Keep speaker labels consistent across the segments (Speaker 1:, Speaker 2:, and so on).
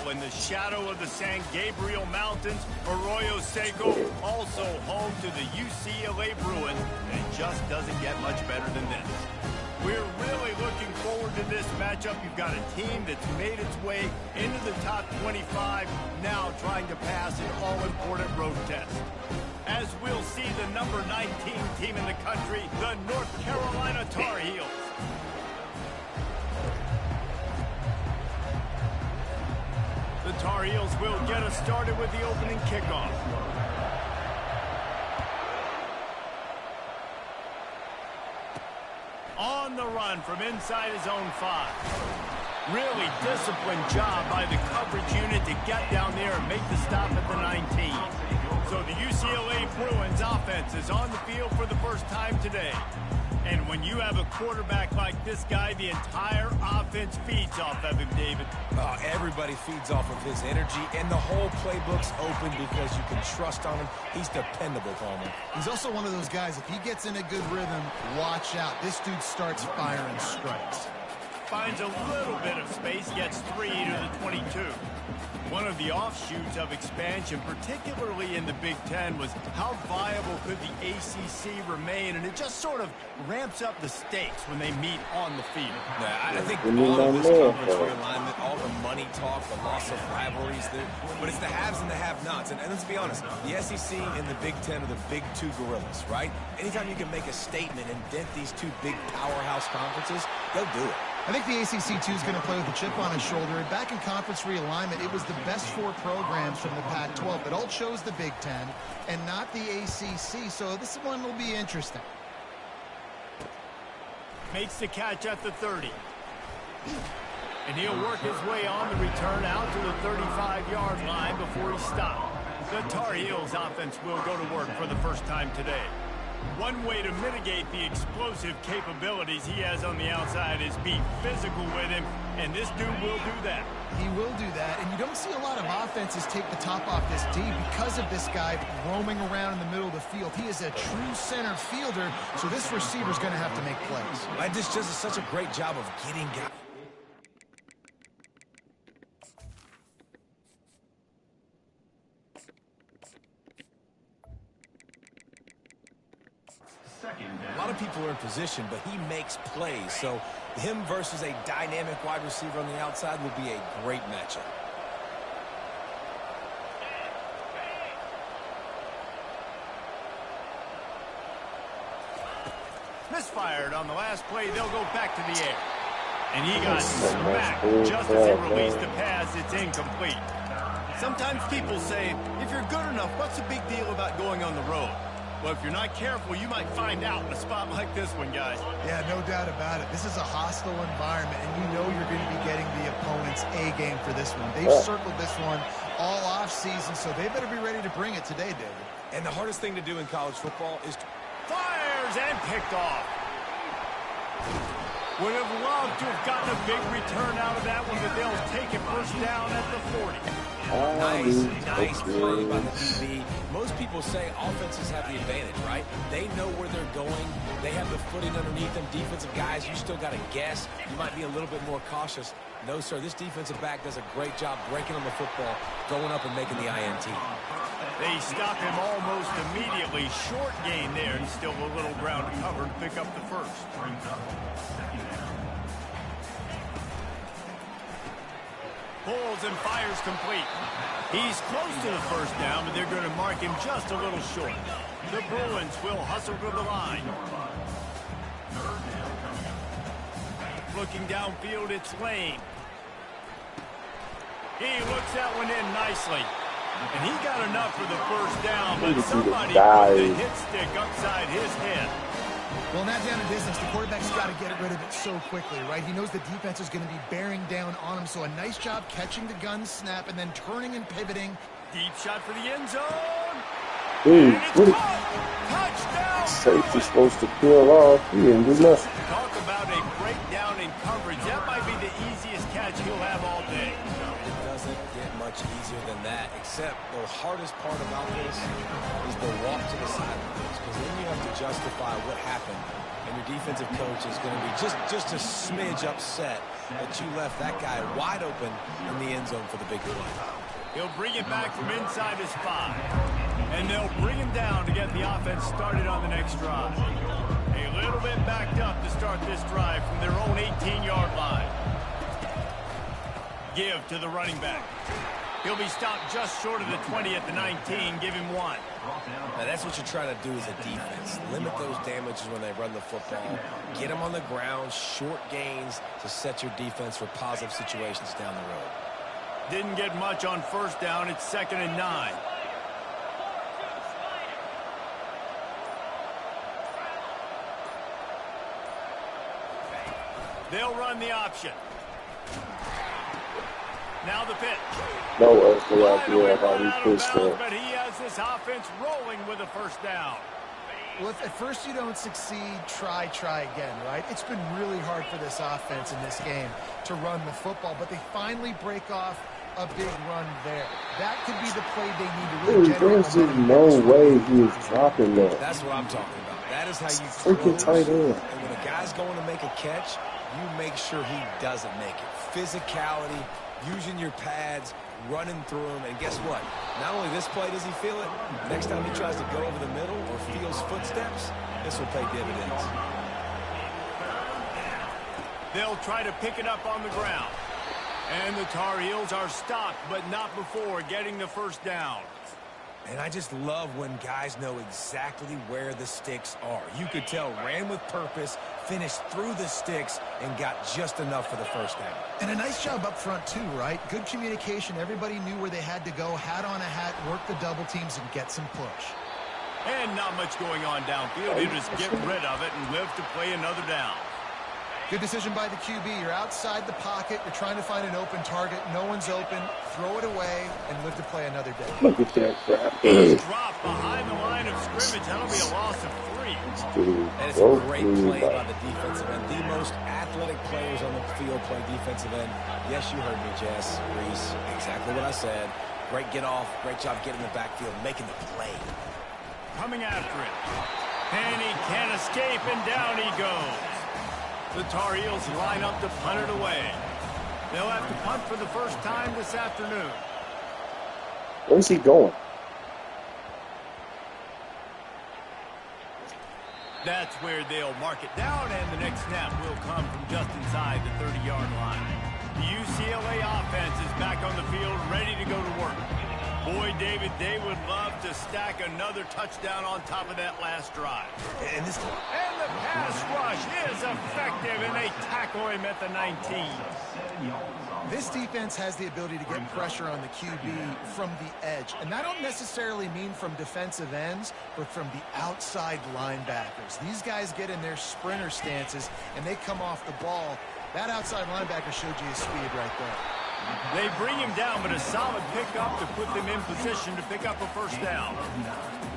Speaker 1: Well, in the shadow of the San Gabriel Mountains, Arroyo Seco, also home to the UCLA Bruins, and it just doesn't get much better than this. We're really looking forward to this matchup. You've got a team that's made its way into the top 25, now trying to pass an all-important road test. As we'll see the number 19 team in the country, the North Carolina Tar Heels. The Tar Heels will get us started with the opening kickoff. On the run from inside his own 5. Really disciplined job by the coverage unit to get down there and make the stop at the 19. So the UCLA Bruins offense is on the field for the first time today. And when you have a quarterback like this guy, the entire offense feeds off of him, David.
Speaker 2: Everybody feeds off of his energy, and the whole playbook's open because you can trust on him. He's dependable, Palmer.
Speaker 3: He's also one of those guys, if he gets in a good rhythm, watch out. This dude starts firing strikes.
Speaker 1: Finds a little bit of space, gets 3 to the 22. One of the offshoots of expansion, particularly in the Big Ten, was how viable could the ACC remain, and it just sort of ramps up the stakes when they meet on the field.
Speaker 2: Yeah, I think all of this conference realignment, all the money talk, the loss of rivalries, but it's the haves and the have-nots. And let's be honest, the SEC and the Big Ten are the big two gorillas, right? Anytime you can make a statement and dent these two big powerhouse conferences, they'll do it.
Speaker 3: I think the ACC, too, is going to play with a chip on his shoulder. And back in conference realignment, it was the best 4 programs from the Pac-12 that all chose the Big Ten and not the ACC. So this one will be interesting.
Speaker 1: Makes the catch at the 30. And he'll work his way on the return out to the 35-yard line before he stopped. The Tar Heels offense will go to work for the first time today. One way to mitigate the explosive capabilities he has on the outside is be physical with him, and this dude will do that.
Speaker 3: He will do that, and you don't see a lot of offenses take the top off this D because of this guy roaming around in the middle of the field. He is a true center fielder, so this receiver's going to have to make plays.
Speaker 2: And this just is such a great job of getting guys. A lot of people are in position, but he makes plays. So him versus a dynamic wide receiver on the outside will be a great matchup.
Speaker 1: Misfired on the last play. They'll go back to the air. And he got smacked just as he released the pass. It's incomplete. Sometimes people say, if you're good enough, what's the big deal about going on the road? Well, if you're not careful, you might find out in a spot like this one, guys.
Speaker 3: Yeah, no doubt about it. This is a hostile environment, and you know you're going to be getting the opponent's A-game for this one. They've circled this one all off-season, so they better be ready to bring it today, David.
Speaker 2: And the hardest thing to do in college football is to...
Speaker 1: Fires and picked off. Would have loved to have gotten a big return out of that one, but they'll take it first down at the 40.
Speaker 2: Nice play by the DB. Most people say offenses have the advantage, right? They know where they're going. They have the footing underneath them. Defensive guys, you still got to guess. You might be a little bit more cautious. No, sir, this defensive back does a great job breaking on the football, going up and making the INT.
Speaker 1: They stop him almost immediately. Short gain there, and still a little ground to cover to pick up the first. Pulls and fires complete. He's close to the first down, but they're going to mark him just a little short. The Bruins will hustle to the line. Looking downfield, it's Lane. He looks that one in nicely. And he got enough for the first down, but somebody put the hit stick upside his head.
Speaker 3: Well, in that down and distance, the quarterback's got to get rid of it so quickly, right? He knows the defense is going to be bearing down on him, so a nice job catching the gun snap and then turning and pivoting.
Speaker 1: Deep shot for the end zone.
Speaker 4: Dude,
Speaker 1: Touchdown!
Speaker 4: Safety's supposed to peel off. He didn't do nothing.
Speaker 1: Talk about a breakdown in coverage. That might be the easiest catch he'll have all day.
Speaker 2: It doesn't doesn't get much easier than that, except the hardest part about this is the walk to the sidelines, because then you have to justify what happened, and your defensive coach is going to be just a smidge upset that you left that guy wide open in the end zone for the big play.
Speaker 1: He'll bring it back from inside his 5. And they'll bring him down to get the offense started on the next drive. A little bit backed up to start this drive from their own 18-yard line. Give to the running back. He'll be stopped just short of the 20 at the 19. Give him 1.
Speaker 2: Now, that's what you're trying to do as a defense. Limit those damages when they run the football. Get them on the ground, short gains to set your defense for positive situations down the road.
Speaker 1: Didn't get much on first down. It's 2nd and 9. They'll run the option. Now the pitch.
Speaker 4: No earthly idea how he pushed that.
Speaker 1: But he has this offense rolling with a first down.
Speaker 3: Well, if at first you don't succeed, try again, right? It's been really hard for this offense in this game to run the football, but they finally break off a big run there. That could be the play they need to really generate.
Speaker 4: There's just no way he is dropping that.
Speaker 2: That's what I'm talking about. That is how you
Speaker 4: freaking tight end.
Speaker 2: And when a guy's going to make a catch, you make sure he doesn't make it. Physicality, using your pads, running through him, and guess what? Not only this play does he feel it, next time he tries to go over the middle or feels footsteps, this will pay dividends.
Speaker 1: They'll try to pick it up on the ground. And the Tar Heels are stopped, but not before getting the first down.
Speaker 2: And I just love when guys know exactly where the sticks are. You could tell ran with purpose, finished through the sticks, and got just enough for the first down.
Speaker 3: And a nice job up front, too, right? Good communication. Everybody knew where they had to go, hat on a hat, work the double teams, and get some push.
Speaker 1: And not much going on downfield. You just get rid of it and live to play another down.
Speaker 3: Good decision by the QB. You're outside the pocket. You're trying to find an open target. No one's open. Throw it away and live to play another day.
Speaker 4: Look at that crap.
Speaker 1: He's dropped behind the line of scrimmage. That'll be a loss of 3.
Speaker 2: And it's a great play by the defensive end. The most athletic players on the field play defensive end. Yes, you heard me, Jess, Reese. Exactly what I said. Great get off. Great job getting the backfield, making the play.
Speaker 1: Coming after it. And he can't escape, and down he goes. The Tar Heels line up to punt it away. They'll have to punt for the first time this afternoon.
Speaker 4: Where's he going?
Speaker 1: That's where they'll mark it down, and the next snap will come from just inside the 30-yard line. The UCLA offense is back on the field, ready to go to work. Boy, David, they would love to stack another touchdown on top of that last drive.
Speaker 2: And
Speaker 1: the pass rush is effective, and they tackle him at the 19.
Speaker 3: This defense has the ability to get pressure on the QB from the edge. And I don't necessarily mean from defensive ends, but from the outside linebackers. These guys get in their sprinter stances, and they come off the ball. That outside linebacker showed you his speed right there.
Speaker 1: They bring him down, but a solid pickup to put them in position to pick up a first down.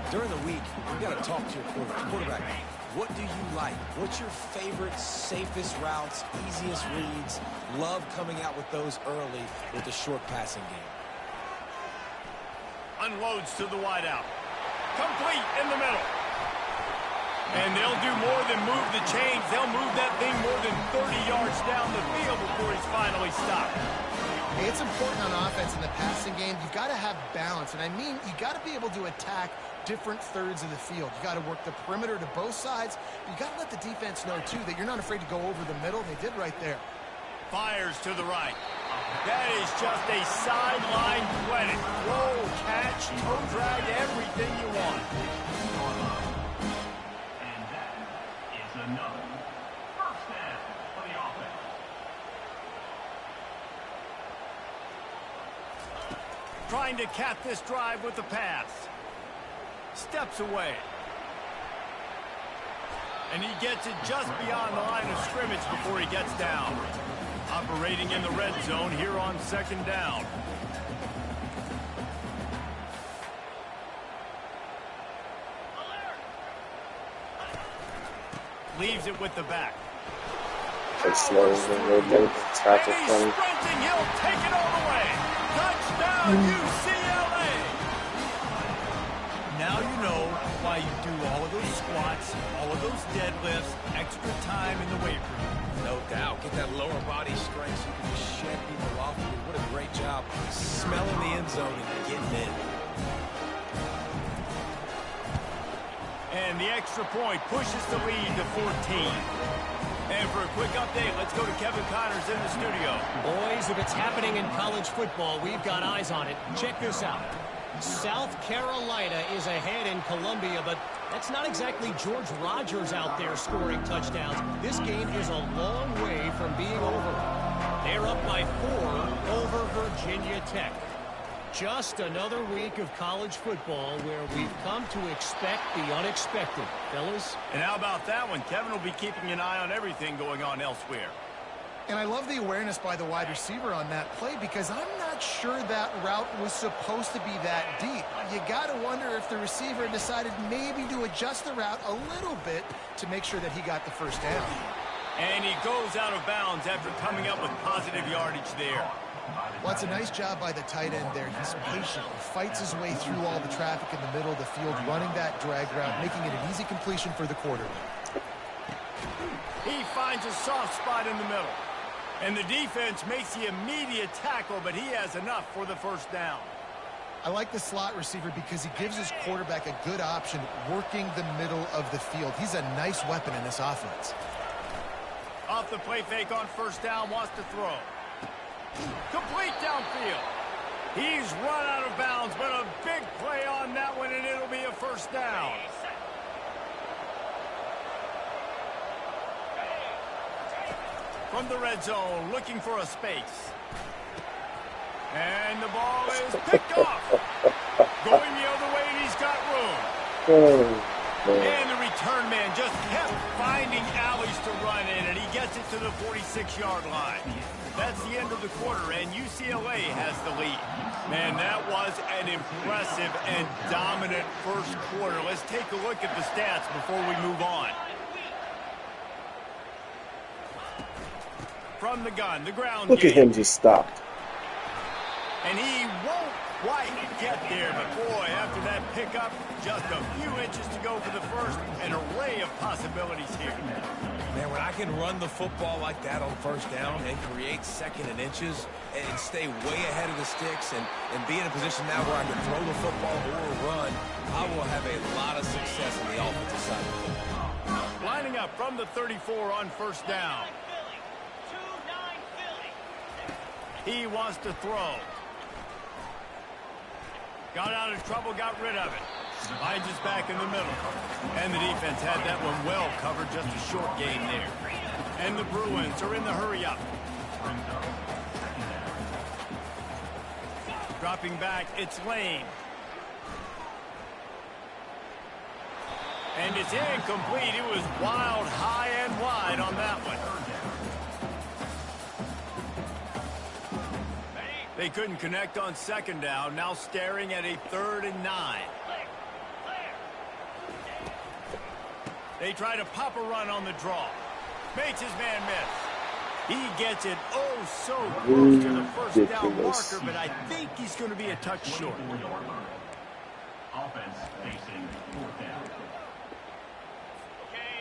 Speaker 2: During the week, you've got to talk to your quarterback. What do you like? What's your favorite, safest routes, easiest reads? Love coming out with those early with the short passing game.
Speaker 1: Unloads to the wideout. Complete in the middle. And they'll do more than move the chains. They'll move that thing more than 30 yards down the field before he's finally stopped.
Speaker 3: It's important on offense in the passing game. You've got to have balance. And I mean, you got to be able to attack different thirds of the field. You got to work the perimeter to both sides. But you got to let the defense know, too, that you're not afraid to go over the middle. They did right there.
Speaker 1: Fires to the right. That is just a sideline clinic. Roll, catch, toe drag, everything you want.
Speaker 5: And that is another first down for the offense.
Speaker 1: Trying to cap this drive with the pass. Steps away. And he gets it just beyond the line of scrimmage before he gets down. Operating in the red zone here on second down. Leaves it with the back.
Speaker 4: It's slow and they tackle
Speaker 1: and he's sprinting. He'll take it all the way. UCLA. Now you know why you do all of those squats, all of those deadlifts, extra time in the weight room.
Speaker 2: No doubt. Get that lower body strength so you can just shed people off. What a great job smelling the end zone and getting in.
Speaker 1: And the extra point pushes the lead to 14. And for a quick update, let's go to Kevin Connors in the studio.
Speaker 6: Boys, if it's happening in college football, we've got eyes on it. Check this out. South Carolina is ahead in Columbia, but that's not exactly George Rogers out there scoring touchdowns. This game is a long way from being over. They're up by 4 over Virginia Tech. Just another week of college football where we've come to expect the unexpected, fellas.
Speaker 1: And how about that one? Kevin will be keeping an eye on everything going on elsewhere.
Speaker 3: And I love the awareness by the wide receiver on that play because I'm not sure that route was supposed to be that deep. You got to wonder if the receiver decided maybe to adjust the route a little bit to make sure that he got the first down.
Speaker 1: And he goes out of bounds after coming up with positive yardage there.
Speaker 3: Well, it's a nice job by the tight end there. He's patient. He fights his way through all the traffic in the middle of the field, running that drag route, making it an easy completion for the quarterback.
Speaker 1: He finds a soft spot in the middle. And the defense makes the immediate tackle, but he has enough for the first down.
Speaker 3: I like the slot receiver because he gives his quarterback a good option working the middle of the field. He's a nice weapon in this offense.
Speaker 1: Off the play fake on first down, wants to throw. Complete downfield. He's run out of bounds, but a big play on that one, and it'll be a first down. From the red zone, looking for a space. And the ball is picked off. Going the other way, and he's got room. And the return man just kept finding alleys to run in, and he gets it to the 46-yard line. That's the end of the quarter, and UCLA has the lead. Man, that was an impressive and dominant first quarter. Let's take a look at the stats before we move on. From the gun, the ground
Speaker 4: Look
Speaker 1: game.
Speaker 4: at him just stopped.
Speaker 1: And he won't quite get there, but boy, after that pickup, just a few inches to go for the first, an array of possibilities here.
Speaker 2: Man, when I can run the football like that on first down and create second and inches and stay way ahead of the sticks and be in a position now where I can throw the football or run, I will have a lot of success on the offensive side of the football.
Speaker 1: Lining up from the 34 on first down. He wants to throw. Got out of trouble, got rid of it. Finds us back in the middle. And the defense had that one well covered, just a short game there. And the Bruins are in the hurry-up. Dropping back, it's Lane. And it's incomplete. It was wild, high and wide on that one. They couldn't connect on second down. Now staring at a 3rd and 9. They try to pop a run on the draw. Makes his man miss. He gets it so close to the first down marker, but I think he's going to be a touch short.
Speaker 5: Offense facing 4th down.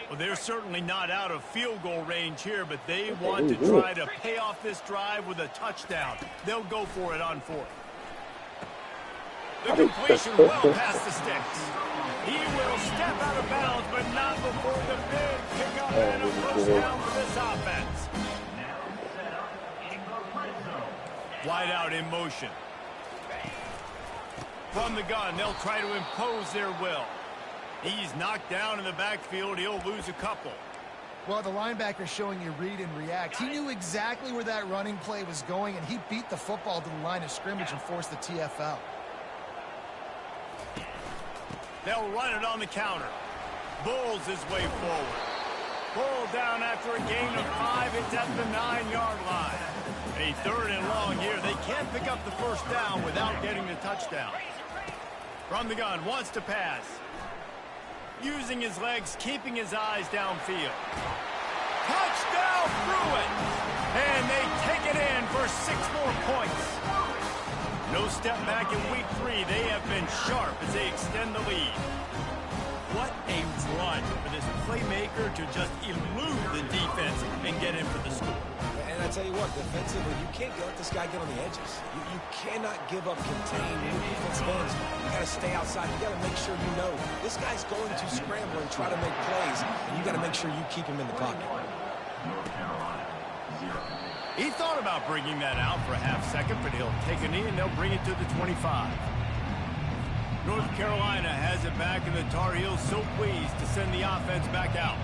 Speaker 1: Well, they're certainly not out of field goal range here, but they want to try to pay off this drive with a touchdown. They'll go for it on 4th. The completion well past the sticks. He will step out of bounds, but not before the big pickup and a first down for this offense. Wide out in motion. From the gun, they'll try to impose their will. He's knocked down in the backfield. He'll lose a couple.
Speaker 3: Well, the linebacker's showing you read and react. He knew exactly where that running play was going, and he beat the football to the line of scrimmage and forced the TFL.
Speaker 1: They'll run it on the counter. Bulls his way forward. Pulled down after a gain of 5. It's at the 9-yard line. A 3rd and long here. They can't pick up the first down without getting the touchdown. From the gun, wants to pass. Using his legs, keeping his eyes downfield. Touchdown Bruins! And they take it in for 6 more points. No No step back in week 3. They have been sharp as they extend the lead. What a run for this playmaker to just elude the defense and get in for the score.
Speaker 2: And I tell you what, defensively, you can't let this guy get on the edges. You cannot give up contained defensive ends. You got to stay outside. You got to make sure you know this guy's going to scramble and try to make plays, and you got to make sure you keep him in the pocket.
Speaker 1: He thought about bringing that out for a half second, but he'll take a knee and they'll bring it to the 25. North Carolina has it back, and the Tar Heels so pleased to send the offense back out.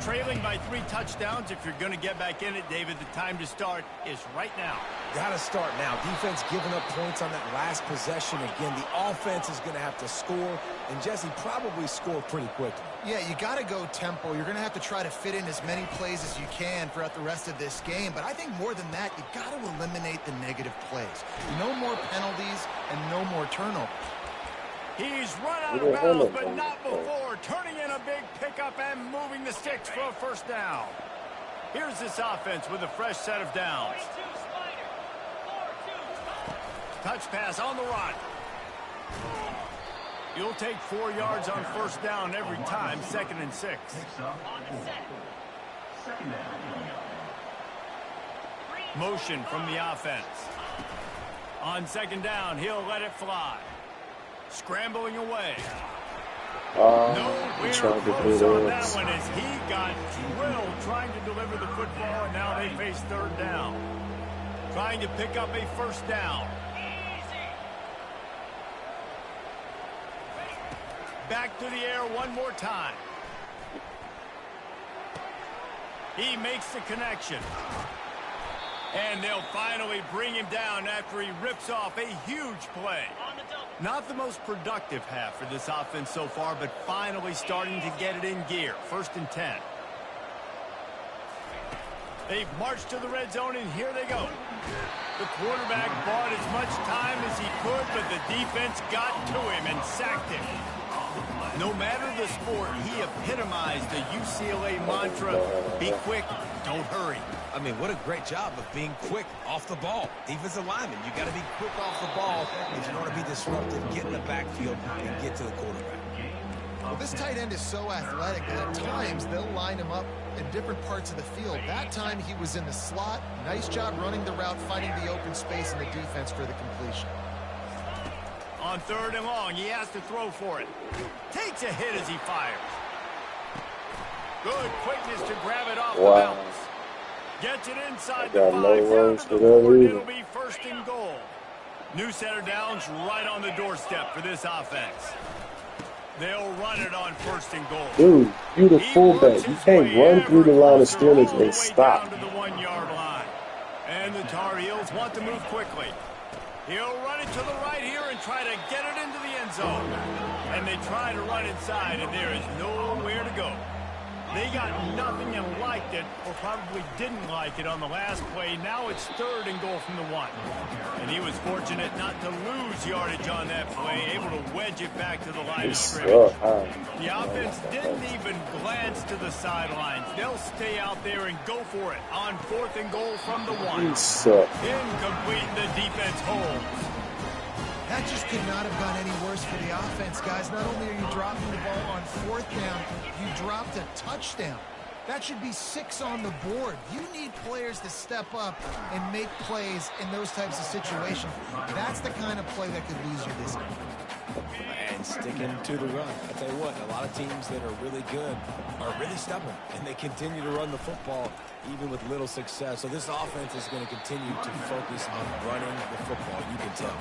Speaker 1: Trailing by 3 touchdowns. If you're going to get back in it, David, the time to start is right now.
Speaker 2: Got to start now. Defense giving up points on that last possession. Again, the offense is going to have to score, and Jesse probably score pretty quickly.
Speaker 3: Yeah, you got to go tempo. You're going to have to try to fit in as many plays as you can throughout the rest of this game. But I think more than that, you got to eliminate the negative plays. No more penalties and no more turnovers.
Speaker 1: He's run out of bounds, but not before turning in a big pickup and moving the sticks for a first down. Here's this offense with a fresh set of downs. Touch pass on the run. You'll take 4 yards on first down every time, 2nd and 6. Motion from the offense. On 2nd down, he'll let it fly. Scrambling away. Nowhere close on that one as he got drilled trying to deliver the football, and now they face 3rd down. Trying to pick up a first down. Back to the air one more time. He makes the connection. And they'll finally bring him down after he rips off a huge play. Not the most productive half for this offense so far, but finally starting to get it in gear. 1st and 10. They've marched to the red zone, and here they go. The quarterback bought as much time as he could, but the defense got to him and sacked him. No matter the sport, he epitomized the UCLA mantra, be quick, don't hurry.
Speaker 2: I mean, what a great job of being quick off the ball. Defensive lineman, you got to be quick off the ball if you want to be disruptive, get in the backfield, and get to the quarterback.
Speaker 3: Well, this tight end is so athletic that at times they'll line him up in different parts of the field. That time he was in the slot. Nice job running the route, finding the open space in the defense for the completion.
Speaker 1: On 3rd and long, he has to throw for it. Takes a hit as he fires. Good quickness to grab it off the bounce. Gets it inside the 5, down to the 4, it'll be 1st and goal. New center downs right on the doorstep for this offense. They'll run it on 1st and goal.
Speaker 4: Dude, you the fullback. You can't run through the line of scrimmage and stop.
Speaker 1: Down to the 1-yard line. And the Tar Heels want to move quickly. He'll run it to the right here and try to get it into the end zone. And they try to run inside, and there is nowhere to go. They got nothing and liked it, or probably didn't like it on the last play. Now it's 3rd and goal from the 1. And he was fortunate not to lose yardage on that play, able to wedge it back to the line of scrimmage. The offense didn't even glance to the sidelines. They'll stay out there and go for it on 4th and goal from the 1. Incomplete, the defense holds.
Speaker 3: That just could not have gone any worse for the offense, guys. Not only are you dropping the ball on 4th down, you dropped a touchdown. That should be 6 on the board. You need players to step up and make plays in those types of situations. That's the kind of play that could lose you this game.
Speaker 2: And sticking to the run. I tell you what, a lot of teams that are really good are really stubborn, and they continue to run the football even with little success. So this offense is going to continue to focus on running the football. You can tell.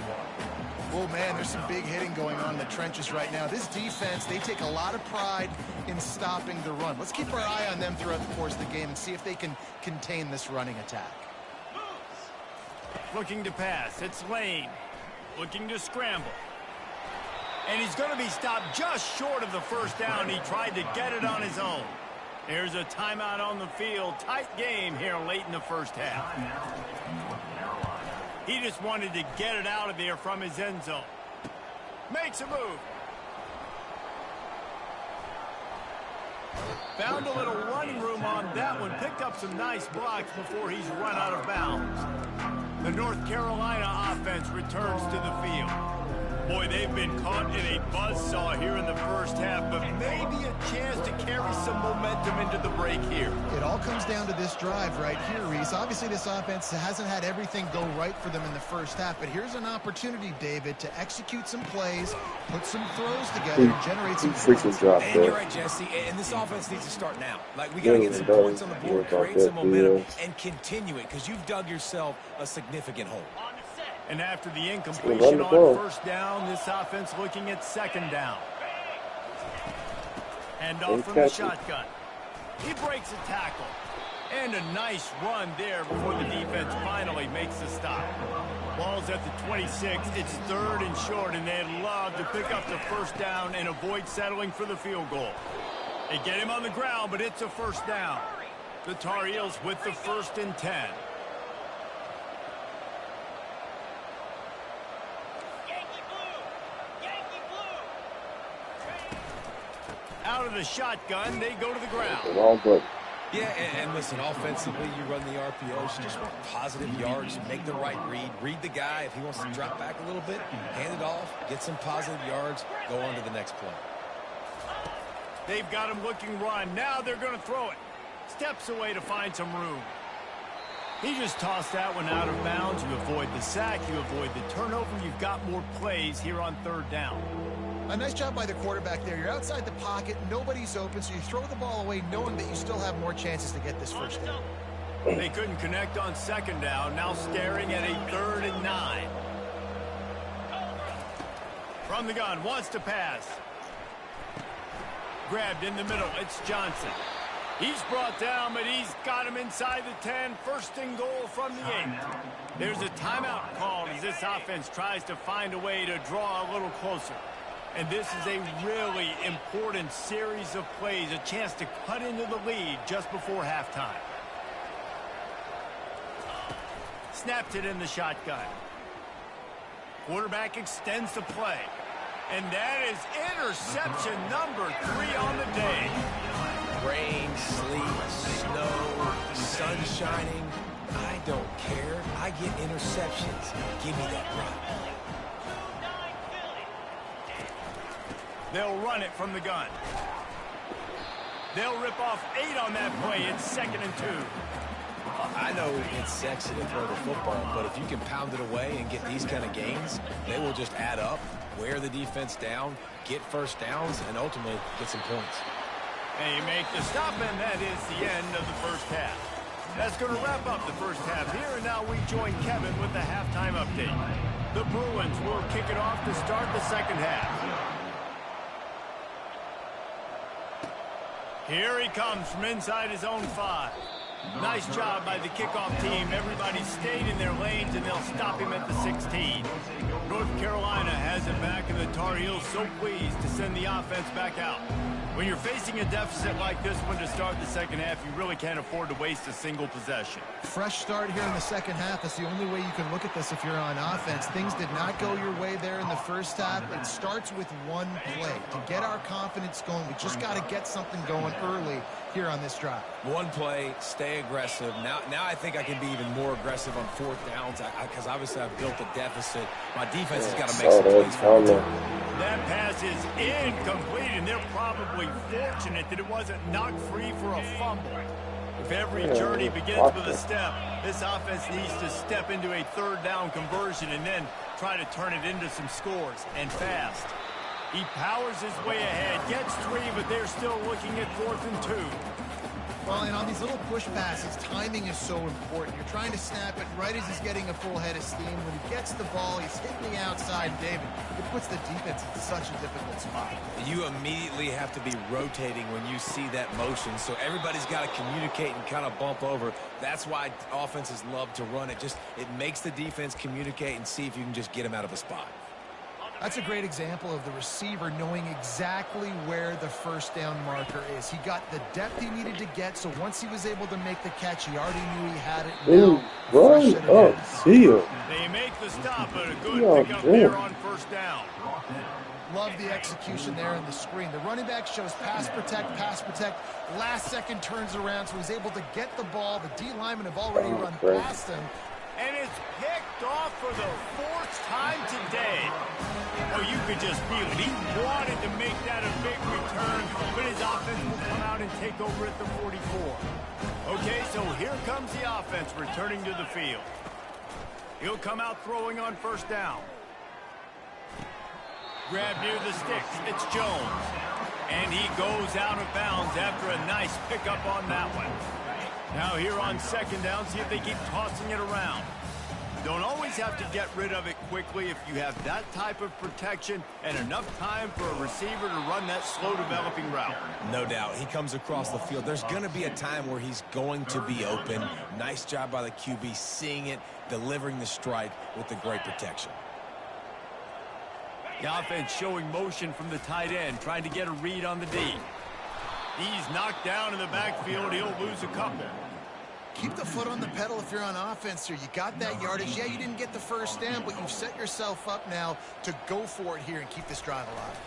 Speaker 3: Oh, man, there's some big hitting going on in the trenches right now. This defense, they take a lot of pride in stopping the run. Let's keep our eye on them throughout the course of the game and see if they can contain this running attack.
Speaker 1: Looking to pass. It's Lane. Looking to scramble. And he's going to be stopped just short of the first down. He tried to get it on his own. There's a timeout on the field. Tight game here late in the first half. He just wanted to get it out of there from his end zone. Makes a move. Found a little running room on that one. Picked up some nice blocks before he's run out of bounds. The North Carolina offense returns to the field. Boy, they've been caught in a buzzsaw here in the first half, but maybe a chance to carry some momentum into the break here.
Speaker 3: It all comes down to this drive right here, Reese. Obviously, this offense hasn't had everything go right for them in the first half, but here's an opportunity, David, to execute some plays, put some throws together, and generate some
Speaker 4: freaking drop
Speaker 2: And
Speaker 4: that.
Speaker 2: you're right, Jesse, and this offense needs to start now. Like, we got to get some points on the board, create some momentum, and continue it, because you've dug yourself a significant hole.
Speaker 1: And after the incompletion on first down, this offense looking at second down. Hand off from the shotgun. He breaks a tackle. And a nice run there before the defense finally makes the stop. Ball's at the 26. It's 3rd and short, and they'd love to pick up the first down and avoid settling for the field goal. They get him on the ground, but it's a first down. The Tar Heels with the 1st and 10. Out of the shotgun, they go to the ground.
Speaker 4: All good.
Speaker 2: Yeah, and listen, offensively, you run the RPOs, you just want positive yards, make the right read the guy. If he wants to drop back a little bit, hand it off, get some positive yards, go on to the next play.
Speaker 1: They've got him looking run. Now they're going to throw it. Steps away to find some room. He just tossed that one out of bounds. You avoid the sack, you avoid the turnover. You've got more plays here on 3rd down.
Speaker 3: A nice job by the quarterback there. You're outside the pocket, nobody's open, so you throw the ball away knowing that you still have more chances to get this first down.
Speaker 1: They couldn't connect on 2nd down, now staring at a 3rd and 9. From the gun, wants to pass. Grabbed in the middle, it's Johnson. He's brought down, but he's got him inside the 10. 1st and goal from the 8. There's a timeout called as this offense tries to find a way to draw a little closer. And this is a really important series of plays, a chance to cut into the lead just before halftime. Snapped it in the shotgun. Quarterback extends the play. And that is interception number 3 on the day.
Speaker 2: Rain, sleet, snow, sun shining, I don't care. I get interceptions. Give me that rock.
Speaker 1: They'll run it from the gun. They'll rip off 8 on that play. It's 2nd and 2.
Speaker 2: I know it's sexy to throw the football, but if you can pound it away and get these kind of gains, they will just add up, wear the defense down, get first downs, and ultimately get some points.
Speaker 1: They make the stop, and that is the end of the first half. That's going to wrap up the first half here, and now we join Kevin with the halftime update. The Bruins will kick it off to start the second half. Here he comes from inside his own 5. Nice job by the kickoff team. Everybody stayed in their lanes, and they'll stop him at the 16. North Carolina has it back, and the Tar Heels so pleased to send the offense back out. When you're facing a deficit like this one to start the second half, you really can't afford to waste a single possession.
Speaker 3: Fresh start here in the second half. That's the only way you can look at this if you're on offense. Things did not go your way there in the first half. It starts with one play. To get our confidence going, we just got to get something going early here on this drive.
Speaker 2: One play, stay aggressive. Now I think I can be even more aggressive on 4th downs because obviously I've built a deficit. My defense has got to make some plays for me.
Speaker 1: That pass is incomplete, and they're probably fortunate that it wasn't knocked free for a fumble. If every journey begins with a step, this offense needs to step into a 3rd down conversion and then try to turn it into some scores, and fast. He powers his way ahead, gets 3, but they're still looking at 4th and 2.
Speaker 3: Well, and on these little push passes, timing is so important. You're trying to snap it right as he's getting a full head of steam. When he gets the ball, he's hitting the outside, David. It puts the defense in such a difficult spot.
Speaker 2: You immediately have to be rotating when you see that motion, so everybody's got to communicate and kind of bump over. That's why offenses love to run it. It makes the defense communicate and see if you can just get them out of a spot.
Speaker 3: That's a great example of the receiver knowing exactly where the first down marker is. He got the depth he needed to get, so once he was able to make the catch, he already knew he had it.
Speaker 4: Ooh, run up, see him.
Speaker 1: They make the stop, but a good pickup there on 1st down.
Speaker 3: Love the execution there on the screen. The running back shows pass protect, last second turns around, so he's able to get the ball. The D linemen have already run past him.
Speaker 1: And it's picked off for the 4th time today. Oh, you could just feel it. He wanted to make that a big return, but his offense will come out and take over at the 44. Okay, so here comes the offense returning to the field. He'll come out throwing on first down. Grab near the sticks. It's Jones. And he goes out of bounds after a nice pickup on that one. Now here on second down, see if they keep tossing it around. Don't always have to get rid of it quickly if you have that type of protection and enough time for a receiver to run that slow developing route.
Speaker 2: No doubt. He comes across the field. There's going to be a time where he's going to be open. Nice job by the QB seeing it, delivering the strike with the great protection.
Speaker 1: The offense showing motion from the tight end, trying to get a read on the D. He's knocked down in the backfield. He'll lose a couple.
Speaker 3: Keep the foot on the pedal if you're on offense here. You got that yardage. Yeah, you didn't get the first down, but you've set yourself up now to go for it here and keep this drive alive.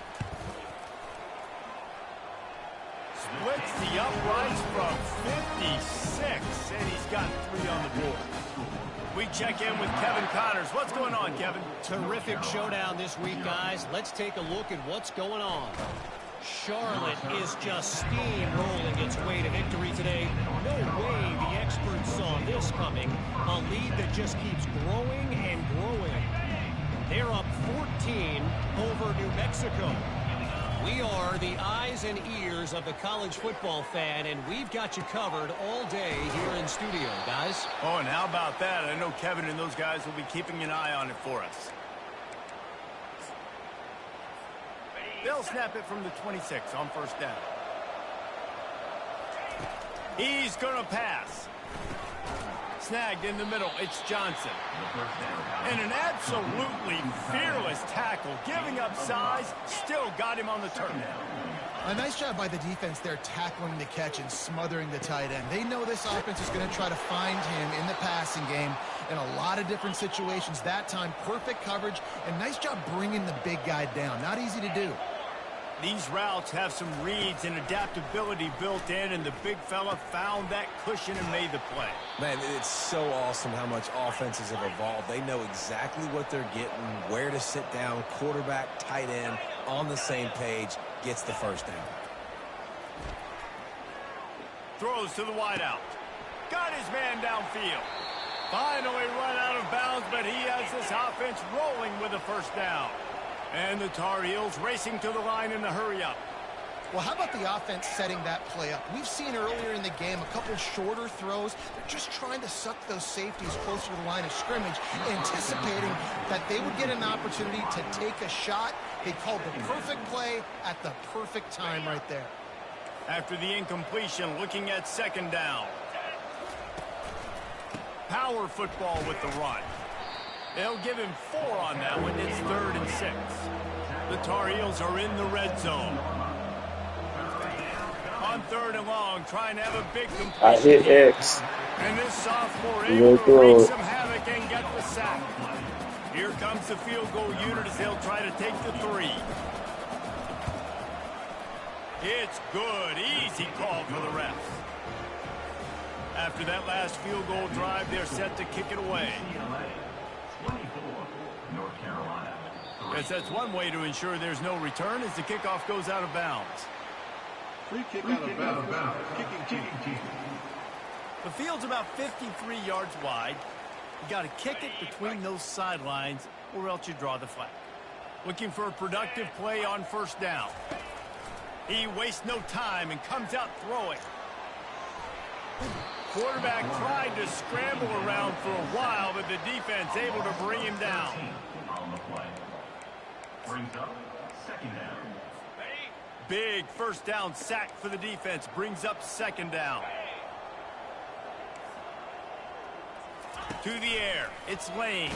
Speaker 1: Splits the uprights from 56, and he's got 3 on the board. We check in with Kevin Connors. What's going on, Kevin?
Speaker 6: Terrific showdown this week, guys. Let's take a look at what's going on. Charlotte is just steamrolling its way to victory today. No way the experts saw this coming. A lead that just keeps growing and growing. They're up 14 over New Mexico. We are the eyes and ears of the college football fan, and we've got you covered all day here in studio, guys.
Speaker 1: Oh, and how about that? I know Kevin and those guys will be keeping an eye on it for us. They'll snap it from the 26 on first down. He's going to pass. Snagged in the middle. It's Johnson. And an absolutely fearless tackle. Giving up size. Still got him on the turn.
Speaker 3: A nice job by the defense there tackling the catch and smothering the tight end. They know this offense is going to try to find him in the passing game in a lot of different situations. That time, perfect coverage and nice job bringing the big guy down. Not easy to do.
Speaker 1: These routes have some reads and adaptability built in, and the big fella found that cushion and made the play.
Speaker 2: Man, it's so awesome how much offenses have evolved. They know exactly what they're getting, where to sit down, quarterback, tight end, on the same page, gets the first down.
Speaker 1: Throws to the wideout. Got his man downfield. Finally run out of bounds, but he has this offense rolling with a first down. And the Tar Heels racing to the line in the hurry-up.
Speaker 3: Well, how about the offense setting that play up? We've seen earlier in the game a couple shorter throws. They're just trying to suck those safeties closer to the line of scrimmage, anticipating that they would get an opportunity to take a shot. They called the perfect play at the perfect time right there.
Speaker 1: After the incompletion, looking at second down. Power football with the run. They'll give him 4 on that one. It's 3rd and 6. The Tar Heels are in the red zone. On 3rd and long, trying to have a big completion.
Speaker 4: I hit X.
Speaker 1: And this sophomore able to wreak some havoc and get the sack. Here comes the field goal unit as they'll try to take the 3. It's good. Easy call for the refs. After that last field goal drive, they're set to kick it away.
Speaker 5: 24, North Carolina.
Speaker 1: Yes, that's one way to ensure there's no return as the kickoff goes out of bounds.
Speaker 7: Free kick out of bounds. Kicking team.
Speaker 1: The field's about 53 yards wide. You got to kick it between those sidelines or else you draw the flag. Looking for a productive play on first down. He wastes no time and comes out throwing. Quarterback tried to scramble around for a while, but the defense able to bring him down.
Speaker 5: On the play. Brings up second down.
Speaker 1: Big first down sack for the defense. Brings up second down. To the air. It's Lane.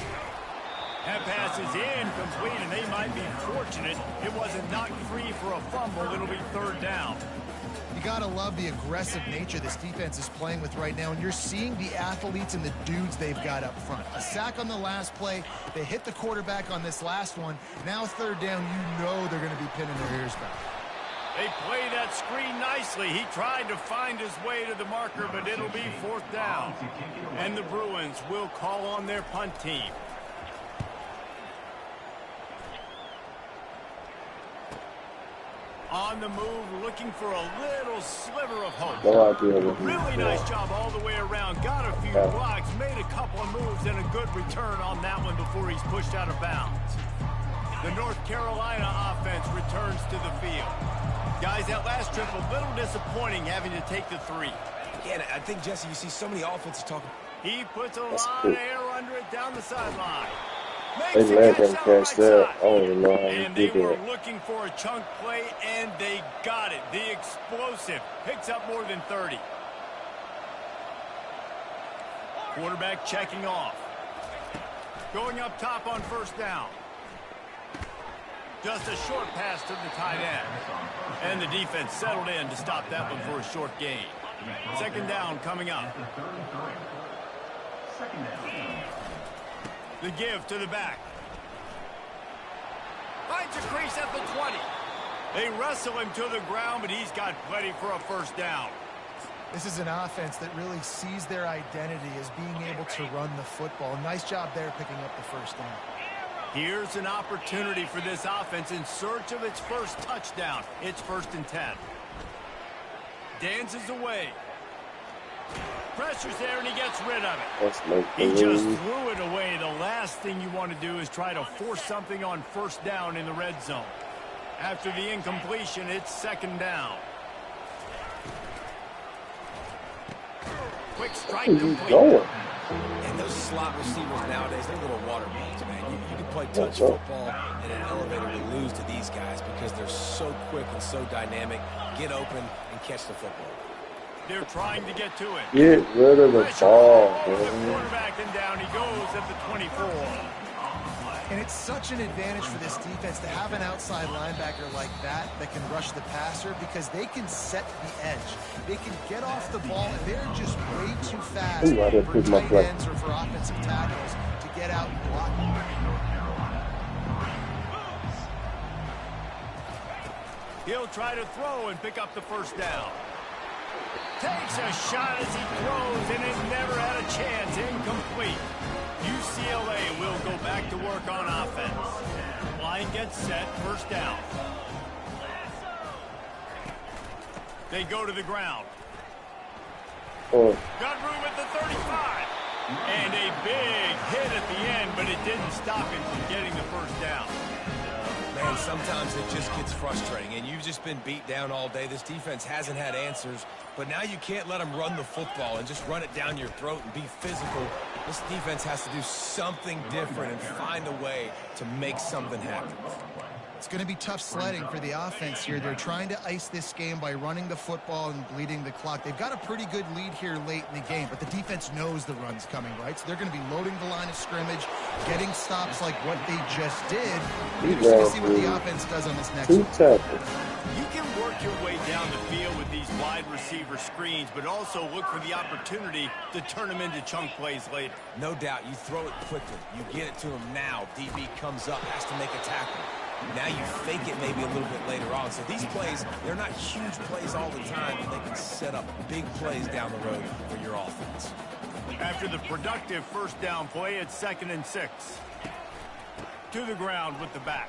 Speaker 1: That pass is incomplete, and they might be fortunate it wasn't knocked free for a fumble. It'll be 3rd down.
Speaker 3: You got to love the aggressive nature this defense is playing with right now, and you're seeing the athletes and the dudes they've got up front. A sack on the last play. They hit the quarterback on this last one. Now 3rd down, you know they're going to be pinning their ears back.
Speaker 1: They play that screen nicely. He tried to find his way to the marker, but it'll be 4th down. And the Bruins will call on their punt team. On the move, looking for a little sliver of hope.
Speaker 4: No idea what
Speaker 1: Really nice job all the way around. Got a few blocks, made a couple of moves, and a good return on that one before he's pushed out of bounds. The North Carolina offense returns to the field. Guys, that last trip a little disappointing having to take the 3.
Speaker 2: Again, I think, Jesse, you see so many offenses talking.
Speaker 1: He puts a lot of air under it down the sideline.
Speaker 4: They let him catch that. I don't even know how he
Speaker 1: And they
Speaker 4: did
Speaker 1: were
Speaker 4: that.
Speaker 1: looking for a chunk play, and they got it. The explosive picks up more than 30. Quarterback checking off. Going up top on 1st down. Just a short pass to the tight end. And the defense settled in to stop that one for a short gain. 2nd down coming up. The give to the back. Finds a crease at the 20. They wrestle him to the ground, but he's got plenty for a 1st down.
Speaker 3: This is an offense that really sees their identity as being able to run the football. Nice job there picking up the 1st down.
Speaker 1: Here's an opportunity for this offense in search of its first touchdown. It's 1st and 10. Dances away. Pressure's there, and he gets rid of it.
Speaker 4: Let's make the
Speaker 1: He just
Speaker 4: move.
Speaker 1: threw it away. The last thing you want to do is try to force something on 1st down in the red zone. After the incompletion, it's 2nd down. Quick strike
Speaker 4: Where you
Speaker 1: complete.
Speaker 4: going?
Speaker 2: And those slot receivers nowadays, they're little water bugs, man. You can play touch football in an elevator to lose to these guys because they're so quick and so dynamic. Get open and catch the football.
Speaker 1: They're trying to get to it.
Speaker 4: Get rid of the
Speaker 1: Pressure
Speaker 4: ball,
Speaker 1: all over the
Speaker 4: man.
Speaker 1: quarterback, and down he goes at the 24.
Speaker 3: And it's such an advantage for this defense to have an outside linebacker like that can rush the passer because they can set the edge. They can get off the ball, and they're just way too fast
Speaker 4: Ooh, I didn't
Speaker 3: for
Speaker 4: pick my
Speaker 3: tight
Speaker 4: play.
Speaker 3: ends or for offensive tackles to get out and block.
Speaker 1: He'll try to throw and pick up the 1st down. Takes a shot as he throws, and it never had a chance. Incomplete. UCLA will go back to work on offense. Line gets set, 1st down. They go to the ground.
Speaker 4: Oh,
Speaker 1: Got room at the 35. And a big hit at the end, but it didn't stop him from getting the 1st down.
Speaker 2: Man, sometimes it just gets frustrating, and you've just been beat down all day. This defense hasn't had answers, but now you can't let them run the football and just run it down your throat and be physical. This defense has to do something different and find a way to make something happen.
Speaker 3: It's going to be tough sledding for the offense here. They're trying to ice this game by running the football and bleeding the clock. They've got a pretty good lead here late in the game, but the defense knows the run's coming, right? So they're going to be loading the line of scrimmage, getting stops like what they just did. We're just going to see what the offense does on this next
Speaker 4: two
Speaker 3: one.
Speaker 4: tackles.
Speaker 1: You can work your way down the field with these wide receiver screens, but also look for the opportunity to turn them into chunk plays later.
Speaker 2: No doubt, you throw it quickly. You get it to him now. DB comes up, has to make a tackle. Now you fake it maybe a little bit later on. So these plays, they're not huge plays all the time, but they can set up big plays down the road for your offense.
Speaker 1: After the productive 1st down play, it's 2nd and 6. To the ground with the back.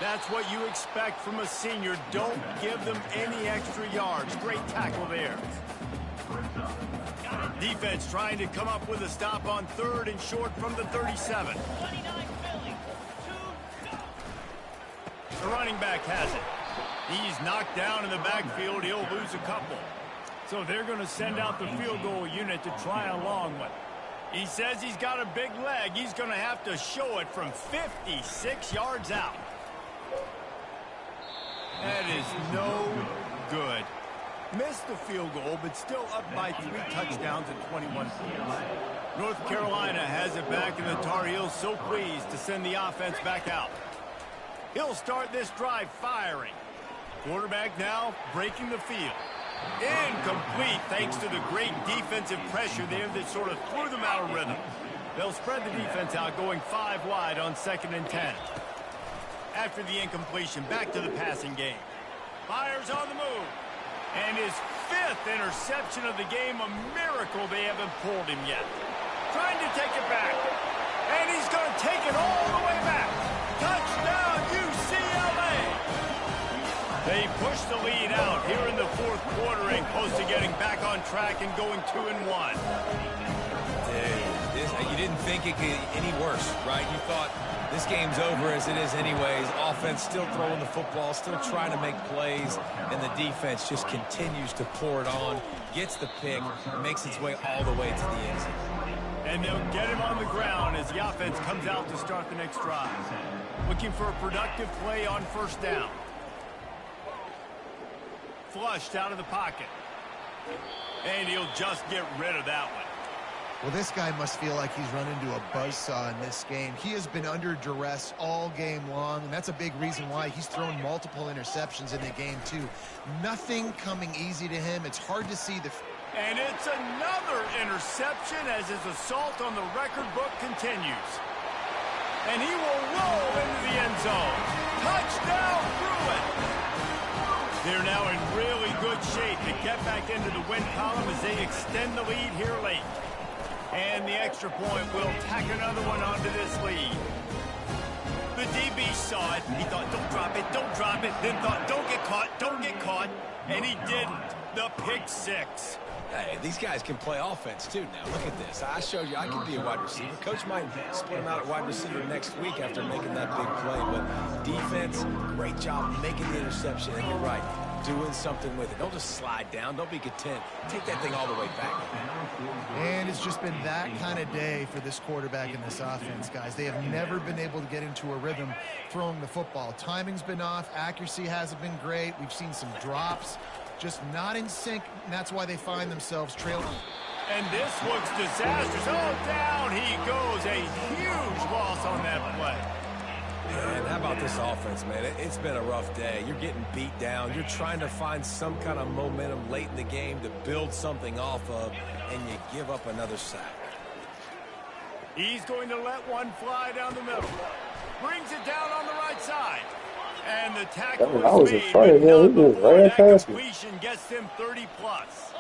Speaker 1: That's what you expect from a senior. Don't give them any extra yards. Great tackle there. Defense trying to come up with a stop on 3rd and short from the 37. The running back has it. He's knocked down in the backfield. He'll lose a couple. So they're going to send out the field goal unit to try a long one. He says he's got a big leg. He's going to have to show it from 56 yards out. That is no good. Missed the field goal, but still up by 3 touchdowns and 21 points. North Carolina has it back, and the Tar Heels so pleased to send the offense back out. He'll start this drive firing. Quarterback now breaking the field. Incomplete thanks to the great defensive pressure there that sort of threw them out of rhythm. They'll spread the defense out going 5 wide on 2nd and 10. After the incompletion, back to the passing game. Fires on the move. And his 5th interception of the game, a miracle they haven't pulled him yet. Trying to take it back. And he's going to take it all the way back. Touchdown, UCLA. They push the lead out here in the 4th quarter and close to getting back on track and going 2-1.
Speaker 2: You didn't think it could get any worse, right? You thought this game's over as it is anyways. Offense still throwing the football, still trying to make plays, and the defense just continues to pour it on, gets the pick, makes its way all the way to the end zone.
Speaker 1: And they'll get him on the ground as the offense comes out to start the next drive. Looking for a productive play on 1st down. Flushed out of the pocket. And he'll just get rid of that one.
Speaker 3: Well, this guy must feel like he's run into a buzzsaw in this game. He has been under duress all game long, and that's a big reason why he's thrown multiple interceptions in the game, too. Nothing coming easy to him. It's hard to see the...
Speaker 1: And it's another interception as his assault on the record book continues. And he will roll into the end zone. Touchdown, Bruin! They're now in really good shape to get back into the win column as they extend the lead here late. And the extra point will tack another one onto this lead. The DB saw it. He thought, don't drop it, don't drop it. Then thought, don't get caught, don't get caught. And he didn't. The pick 6.
Speaker 2: Hey, these guys can play offense, too, now. Look at this. I showed you I can be a wide receiver. Coach might split him out at wide receiver next week after making that big play. But defense, great job making the interception. And you're right, doing something with it. Don't just slide down. Don't be content. Take that thing all the way back.
Speaker 3: And it's just been that kind of day for this quarterback and this offense, guys. They have never been able to get into a rhythm throwing the football. Timing's been off. Accuracy hasn't been great. We've seen some drops. Just not in sync, and that's why they find themselves trailing.
Speaker 1: And this looks disastrous. Oh, down he goes. A huge loss on that play.
Speaker 2: And how about this offense, man? It's been a rough day. You're getting beat down. You're trying to find some kind of momentum late in the game to build something off of, and you give up another sack.
Speaker 1: He's going to let one fly down the middle. Brings it down on the right side. And the tackle
Speaker 4: was in front of him. He was right past me.
Speaker 1: Gets them 30-plus.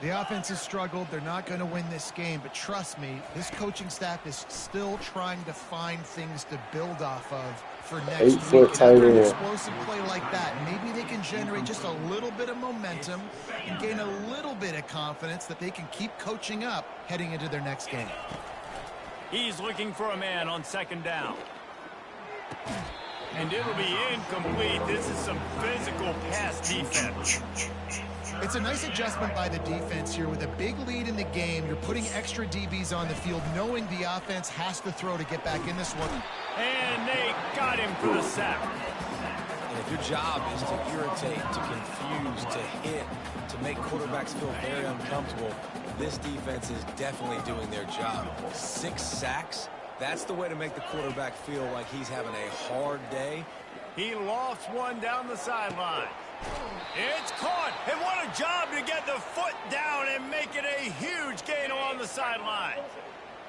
Speaker 3: The offense has struggled. They're not going to win this game, but trust me, this coaching staff is still trying to find things to build off of for next week. After an explosive play like that, maybe they can generate just a little bit of momentum and gain a little bit of confidence that they can keep coaching up heading into their next game.
Speaker 1: He's looking for a man on 2nd down. And it'll be incomplete. This is some physical pass defense.
Speaker 3: It's a nice adjustment by the defense here. With a big lead in the game, you're putting extra DBs on the field, knowing the offense has to throw to get back in this one.
Speaker 1: And they got him for the sack.
Speaker 2: And if your job is to irritate, to confuse, to hit, to make quarterbacks feel very uncomfortable, this defense is definitely doing their job. 6 sacks. That's the way to make the quarterback feel like he's having a hard day.
Speaker 1: He lofts one down the sideline. It's caught. And what a job to get the foot down and make it a huge gain along the sideline.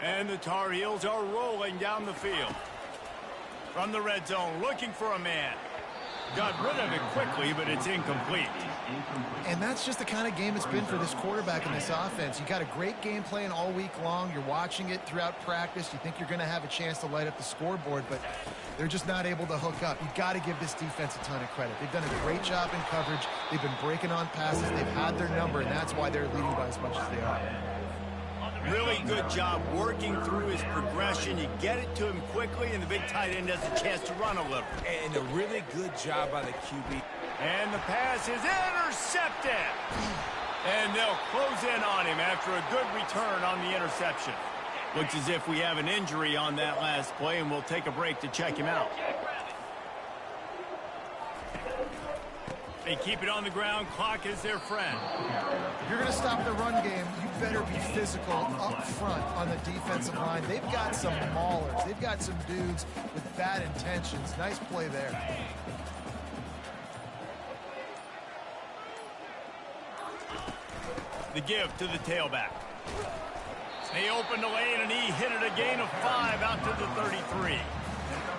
Speaker 1: And the Tar Heels are rolling down the field. From the red zone, looking for a man. Got rid of it quickly, but it's incomplete.
Speaker 3: And that's just the kind of game it's been for this quarterback and this offense. You got a great game plan all week long. You're watching it throughout practice. You think you're going to have a chance to light up the scoreboard, but they're just not able to hook up. You got to give this defense a ton of credit. They've done a great job in coverage. They've been breaking on passes. They've had their number, and that's why they're leading by as much as they are.
Speaker 1: Really good job working through his progression. You get it to him quickly, and the big tight end has a chance to run a little.
Speaker 2: And a really good job by the QB.
Speaker 1: And the pass is intercepted. And they'll close in on him after a good return on the interception. Looks as if we have an injury on that last play, and we'll take a break to check him out. They keep it on the ground. Clock is their friend.
Speaker 3: If you're going to stop the run game, you better be physical up front on the defensive line. They've got some maulers. They've got some dudes with bad intentions. Nice play there.
Speaker 1: The give to the tailback. They opened the lane, and he hit it a gain of 5 out to the 33.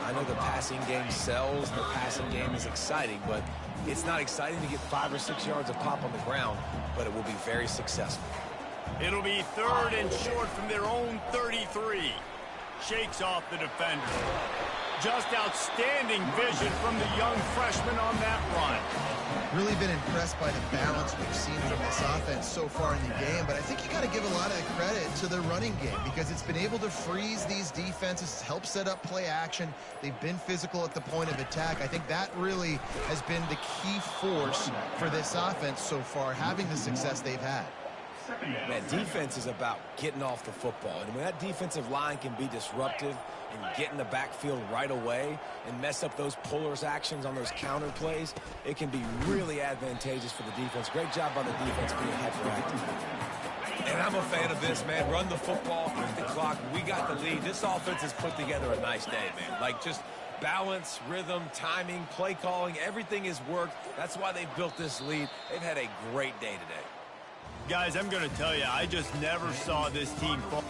Speaker 2: I know the passing game sells, the passing game is exciting, but it's not exciting to get 5 or 6 yards of pop on the ground, but it will be very successful.
Speaker 1: It'll be 3rd and short from their own 33. Shakes off the defender. Just outstanding vision from the young freshman on that run.
Speaker 3: Really been impressed by the balance we've seen from this offense so far in the game, but I think you got to give a lot of the credit to the running game because it's been able to freeze these defenses, help set up play action. They've been physical at the point of attack. I think that really has been the key force for this offense so far, having the success they've had.
Speaker 2: Man, defense is about getting off the football. And when that defensive line can be disruptive and get in the backfield right away and mess up those pullers actions on those counter plays, it can be really advantageous for the defense. Great job by the defense being hyperactive. And I'm a fan of this, man. Run the football, quick the clock. We got the lead. This offense has put together a nice day, man. Like just balance, rhythm, timing, play calling, everything has worked. That's why they built this lead. They've had a great day today.
Speaker 1: Guys, I'm going to tell you, I just never saw this team fall.